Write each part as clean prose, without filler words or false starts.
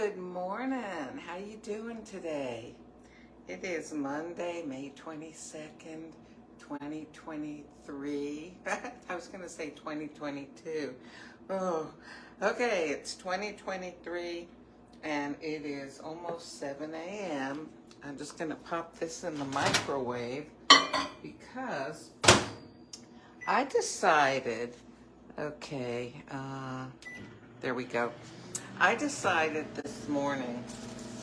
Good morning. How you doing today? It is Monday, May 22nd, 2023. I was going to say 2022. Oh, okay. It's 2023 and it is almost 7 a.m. I'm just going to pop this in the microwave because I decided, there we go. I decided this morning,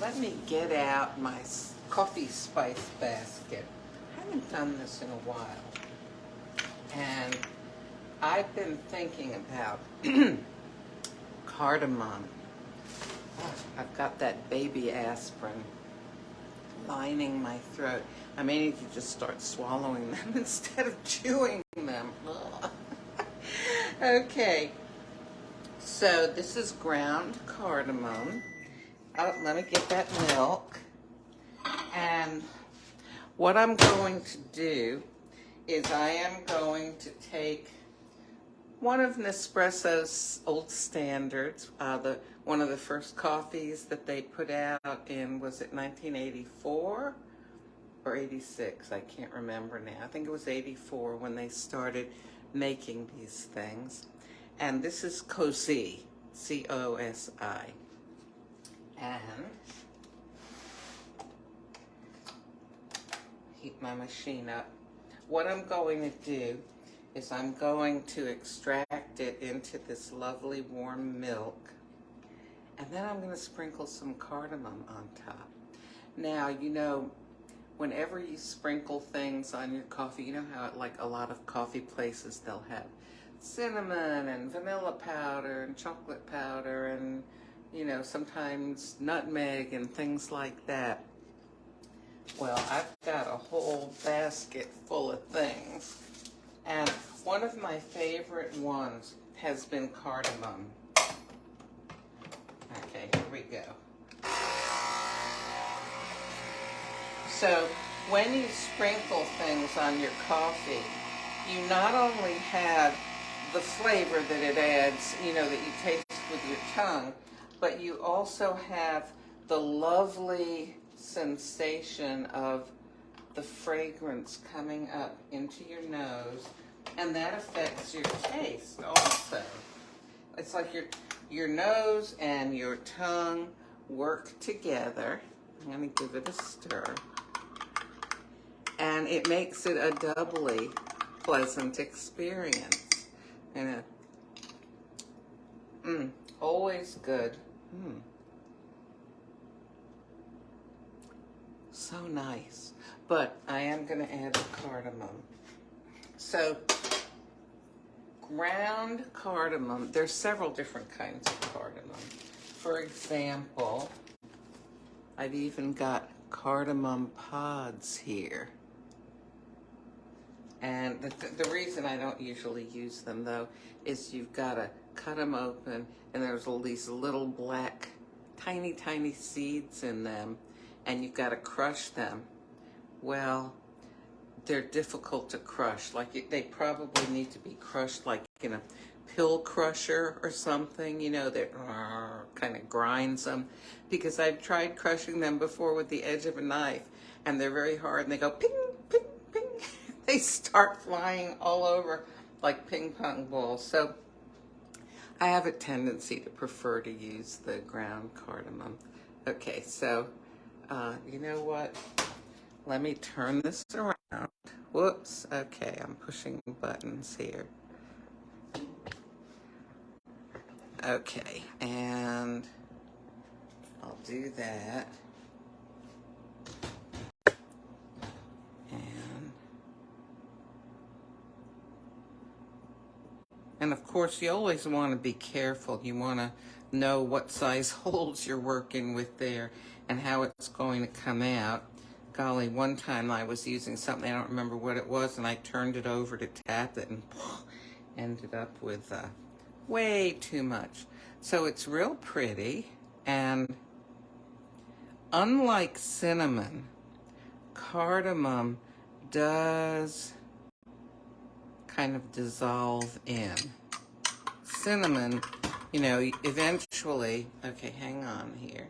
let me get out my coffee spice basket. I haven't done this in a while. And I've been thinking about cardamom. I've got that baby aspirin lining my throat. I may need to just start swallowing them instead of chewing them. Okay. So this is ground cardamom. Oh, let me get that milk. And what I'm going to do is I am going to take one of Nespresso's old standards, one of the first coffees that they put out in, was it 1984 or 86? I can't remember now. I think it was 84 when they started making these things. And this is Cosi, C-O-S-I. And heat my machine up. What I'm going to do is I'm going to extract it into this lovely warm milk. And then I'm going to sprinkle some cardamom on top. Now, you know, whenever you sprinkle things on your coffee, you know how like a lot of coffee places, they'll have cinnamon and vanilla powder and chocolate powder and, you know, sometimes nutmeg and things like that. Well, I've got a whole basket full of things. And one of my favorite ones has been cardamom. Okay, here we go. So when you sprinkle things on your coffee, you not only have the flavor that it adds, you know, that you taste with your tongue, but you also have the lovely sensation of the fragrance coming up into your nose, and that affects your taste also. It's like your nose and your tongue work together. I'm going to give it a stir. And it makes it a doubly pleasant experience. And always good. So nice. But I am going to add the cardamom. So ground cardamom, there's several different kinds of cardamom. For example, I've even got cardamom pods here. And the reason I don't usually use them, though, is you've got to cut them open, and there's all these little black, tiny, tiny seeds in them, and you've got to crush them. Well, they're difficult to crush. Like, they probably need to be crushed like in a pill crusher or something, you know, that kind of grinds them. Because I've tried crushing them before with the edge of a knife, and they're very hard, and they go ping, ping, ping. They start flying all over like ping pong balls. So I have a tendency to prefer to use the ground cardamom. Okay, so you know what? Let me turn this around. Whoops. Okay, I'm pushing buttons here. Okay, and I'll do that. And of course, you always want to be careful. You want to know what size holes you're working with there and how it's going to come out. Golly, one time I was using something, I don't remember what it was, and I turned it over to tap it and ended up with way too much. So it's real pretty, and unlike cinnamon, cardamom does kind of dissolve in. Cinnamon You know, eventually, okay, hang on here.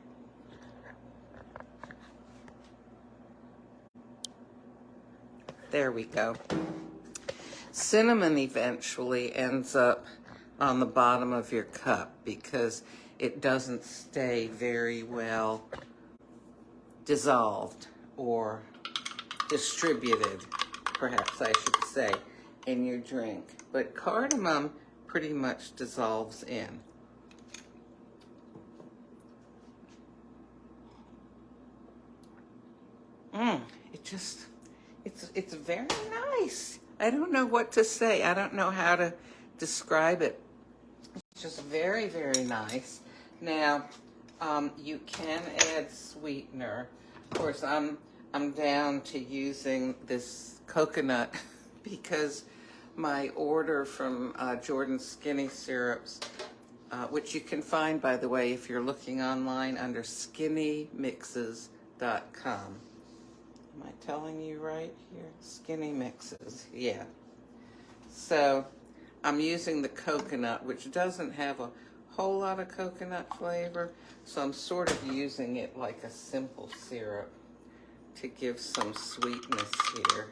There we go. Cinnamon eventually ends up on the bottom of your cup because it doesn't stay very well dissolved or distributed, perhaps I should say, in your drink. But cardamom pretty much dissolves in. It's very nice. I don't know what to say. I don't know how to describe it. It's just very, very nice. Now, you can add sweetener. Of course, I'm down to using this coconut because my order from Jordan Skinny Syrups, which you can find, by the way, if you're looking online under skinnymixes.com. Am I telling you right here? Skinny Mixes, yeah. So I'm using the coconut, which doesn't have a whole lot of coconut flavor, so I'm sort of using it like a simple syrup to give some sweetness here.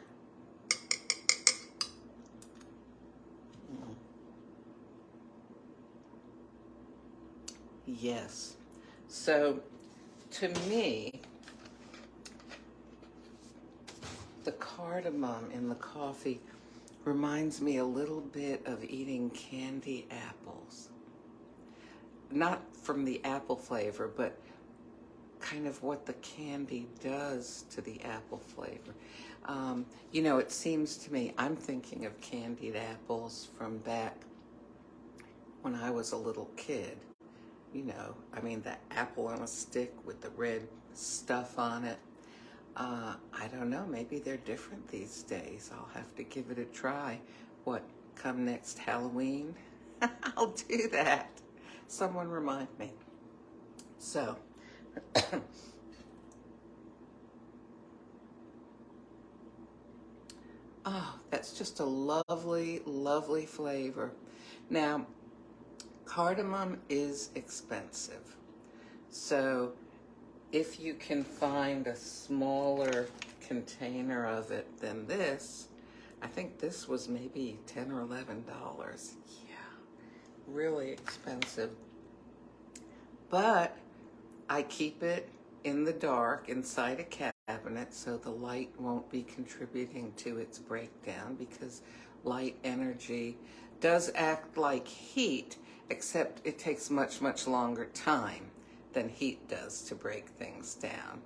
Yes. So to me, the cardamom in the coffee reminds me a little bit of eating candy apples. Not from the apple flavor, but kind of what the candy does to the apple flavor. You know, it seems to me, I'm thinking of candied apples from back when I was a little kid. You know, I mean, the apple on a stick with the red stuff on it. I don't know, maybe they're different these days. I'll have to give it a try. What, come next Halloween? I'll do that. Someone remind me. So, oh, that's just a lovely, lovely flavor. Now, cardamom is expensive. So, if you can find a smaller container of it than this, I think this was maybe $10 or $11. Yeah, really expensive. But I keep it in the dark inside a cabinet so the light won't be contributing to its breakdown, because light energy does act like heat, except it takes much, much longer time than heat does to break things down.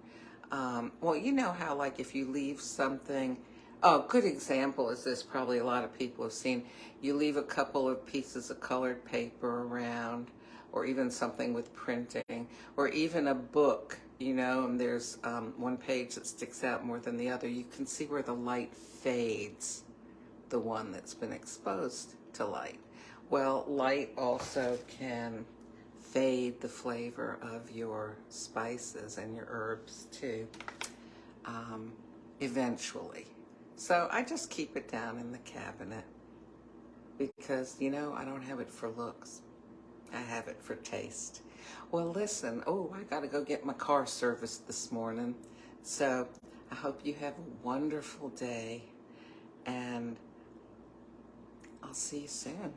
Well, you know how, like, if you leave something, oh, good example is this, probably a lot of people have seen, you leave a couple of pieces of colored paper around, or even something with printing, or even a book, you know, and there's one page that sticks out more than the other. You can see where the light fades, the one that's been exposed to light. Well, light also can fade the flavor of your spices and your herbs too, eventually. So I just keep it down in the cabinet because, you know, I don't have it for looks. I have it for taste. Well, listen, oh, I got to go get my car serviced this morning. So I hope you have a wonderful day, and I'll see you soon.